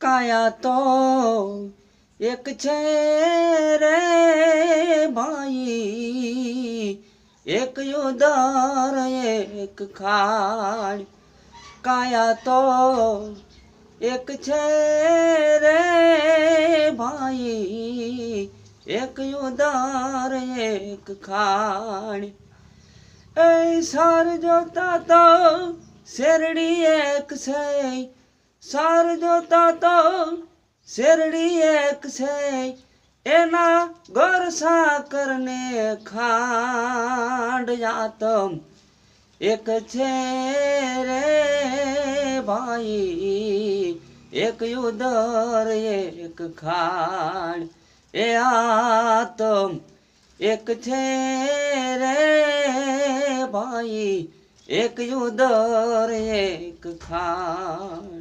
કાયા તો એક છે રે ભાઈ, એક ઉદર એક ખાણ. કાયા તો એક છે રે ભાઈ, એક ઉદર એક ખાણ. એ સાર જોતા તો શેરડી એક છે, સાર જોતા તો શેરડી એક છે, એના ગોર સાકર ને ખાંડ. આતમ એક છે રે ભાઈ, એક ઉદર એક ખાંડ. એ આતમ એક છે રે ભાઈ, એક ઉદર એક ખાંડ.